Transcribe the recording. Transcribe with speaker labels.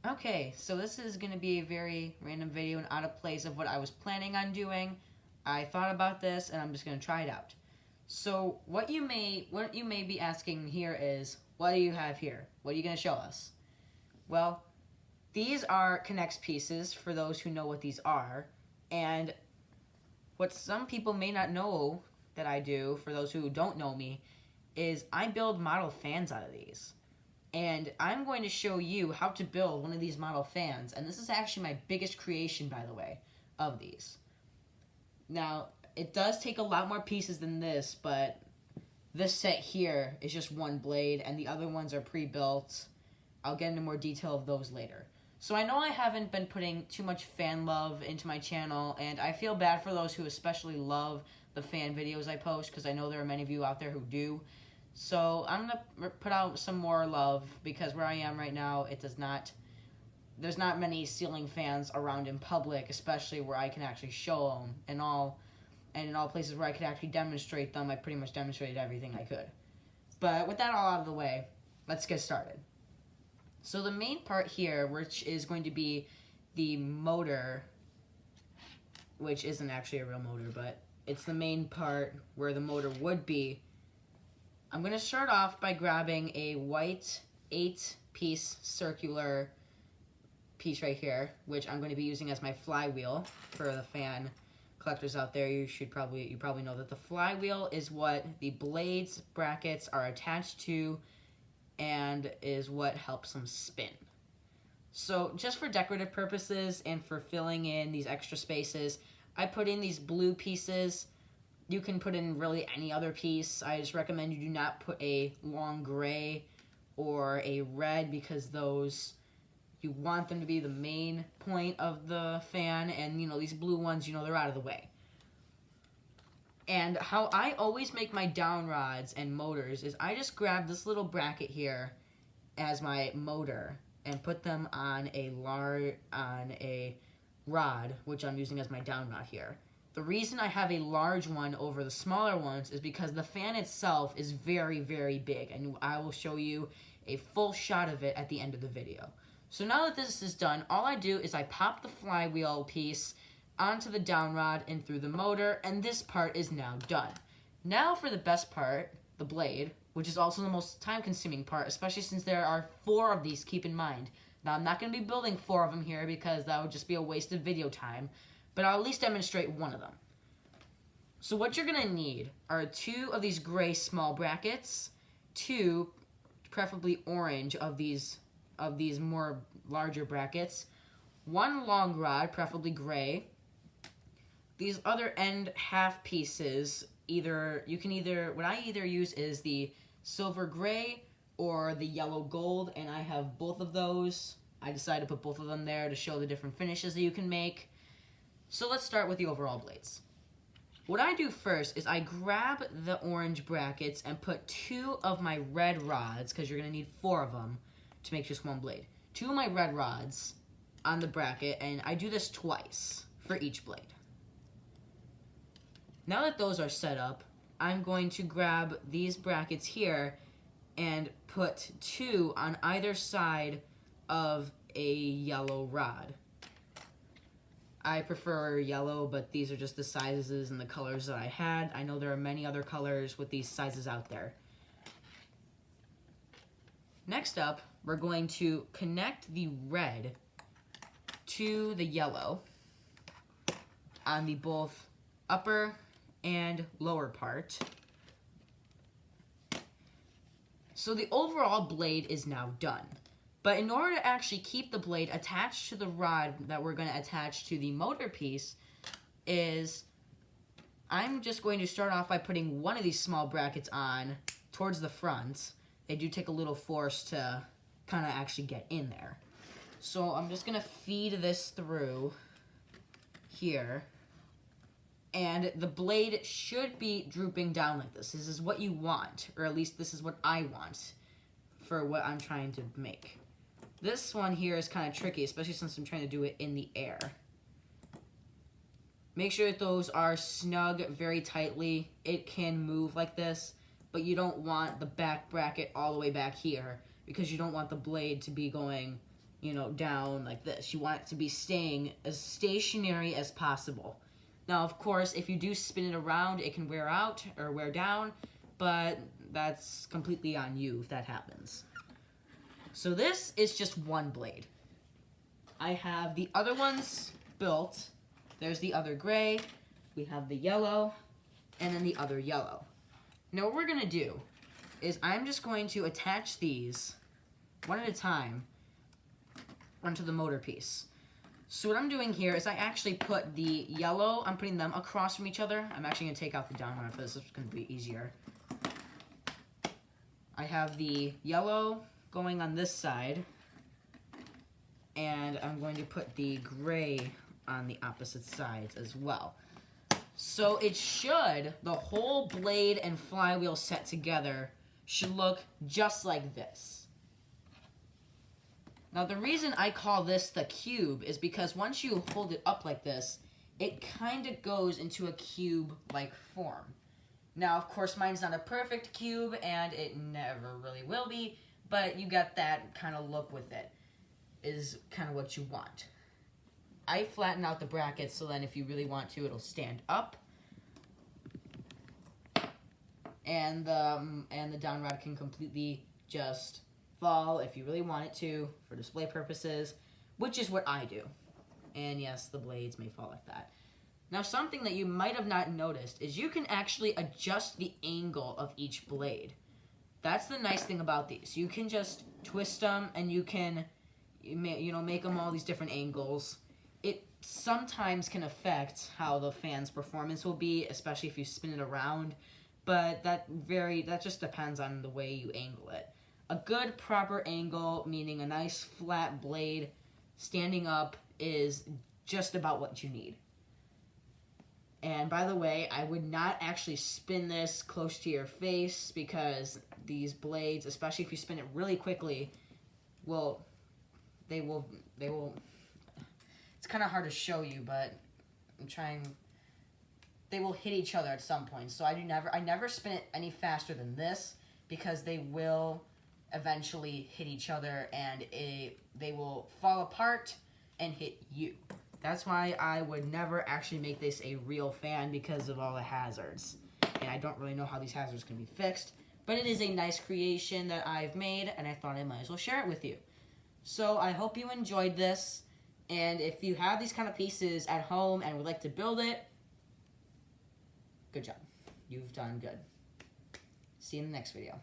Speaker 1: Okay, so this is going to be a very random video and out of place of what I was planning on doing. I thought about this and I'm just going to try it out. So what you may be asking here is, what do you have here? What are you going to show us? Well, these are K'NEX pieces for those who know what these are, and what some people may not know that I do, for those who don't know me, is I build model fans out of these. And I'm going to show you how to build one of these model fans. And this is actually my biggest creation, by the way, of these. Now, it does take a lot more pieces than this, but this set here is just one blade, and the other ones are pre-built. I'll get into more detail of those later. So I know I haven't been putting too much fan love into my channel, and I feel bad for those who especially love the fan videos I post, because I know there are many of you out there who do. So I'm going to put out some more love, because where I am right now, there's not many ceiling fans around in public, especially where I can actually show them and in all places where I could actually demonstrate them. I pretty much demonstrated everything I could. But with that all out of the way, let's get started. So the main part here, which is going to be the motor, which isn't actually a real motor, but it's the main part where the motor would be. I'm going to start off by grabbing a white 8-piece circular piece right here, which I'm going to be using as my flywheel for the fan collectors out there. You probably know that the flywheel is what the blades brackets are attached to and is what helps them spin. So just for decorative purposes and for filling in these extra spaces, I put in these blue pieces. You can put in really any other piece. I just recommend you do not put a long gray or a red, because those, you want them to be the main point of the fan, and these blue ones, they're out of the way. And how I always make my down rods and motors is I just grab this little bracket here as my motor and put them on a rod, which I'm using as my down rod here. The reason I have a large one over the smaller ones is because the fan itself is very, very big, and I will show you a full shot of it at the end of the video. So now that this is done, all I do is I pop the flywheel piece onto the down rod and through the motor, and this part is now done. Now for the best part, the blade, which is also the most time-consuming part, especially since there are 4 of these, keep in mind. Now, I'm not going to be building 4 of them here because that would just be a waste of video time, but I'll at least demonstrate one of them. So what you're going to need are 2 of these gray small brackets, 2, preferably orange, of these more larger brackets, 1 long rod, preferably gray. These other end half pieces, what I either use is the silver gray or the yellow gold, and I have both of those. I decided to put both of them there to show the different finishes that you can make. So let's start with the overall blades. What I do first is I grab the orange brackets and put 2 of my red rods, because you're going to need 4 of them to make just one blade. 2 of my red rods on the bracket, and I do this twice for each blade. Now that those are set up, I'm going to grab these brackets here and put 2 on either side of a yellow rod. I prefer yellow, but these are just the sizes and the colors that I had. I know there are many other colors with these sizes out there. Next up, we're going to connect the red to the yellow on the both upper and lower part. So the overall blade is now done. But in order to actually keep the blade attached to the rod that we're going to attach to the motor piece, I'm just going to start off by putting one of these small brackets on towards the front. They do take a little force to kind of actually get in there. So I'm just going to feed this through here. And the blade should be drooping down like this. This is what you want, or at least this is what I want for what I'm trying to make. This one here is kind of tricky, especially since I'm trying to do it in the air. Make sure that those are snug very tightly. It can move like this, but you don't want the back bracket all the way back here because you don't want the blade to be going, down like this. You want it to be staying as stationary as possible. Now, of course, if you do spin it around, it can wear out or wear down, but that's completely on you if that happens. So this is just one blade. I have the other ones built. There's the other gray, we have the yellow, and then the other yellow. Now what we're gonna do is I'm just going to attach these one at a time onto the motor piece. So what I'm doing here is I actually put the yellow, I'm putting them across from each other. I'm actually going to take out the down one for this, it's going to be easier. I have the yellow going on this side, and I'm going to put the gray on the opposite sides as well. So it should, the whole blade and flywheel set together should look just like this. Now the reason I call this the cube is because once you hold it up like this, it kind of goes into a cube-like form. Now of course mine's not a perfect cube and it never really will be, but you got that kind of look with it, is kind of what you want. I flatten out the brackets so then if you really want to, it'll stand up. And the down rod can completely just fall if you really want it to for display purposes, which is what I do. And yes, the blades may fall like that. Now something that you might have not noticed is you can actually adjust the angle of each blade. That's the nice thing about these. You can just twist them and you can make them all these different angles. It sometimes can affect how the fan's performance will be, especially if you spin it around, but that just depends on the way you angle it. A good proper angle, meaning a nice flat blade standing up, is just about what you need. And by the way, I would not actually spin this close to your face because these blades, especially if you spin it really quickly, they will, it's kind of hard to show you, but I'm trying, they will hit each other at some point. So I never spin it any faster than this because they will eventually hit each other and they will fall apart and hit you. That's why I would never actually make this a real fan because of all the hazards. And I don't really know how these hazards can be fixed, but it is a nice creation that I've made and I thought I might as well share it with you. So I hope you enjoyed this, and if you have these kind of pieces at home and would like to build it, good job. You've done good. See you in the next video.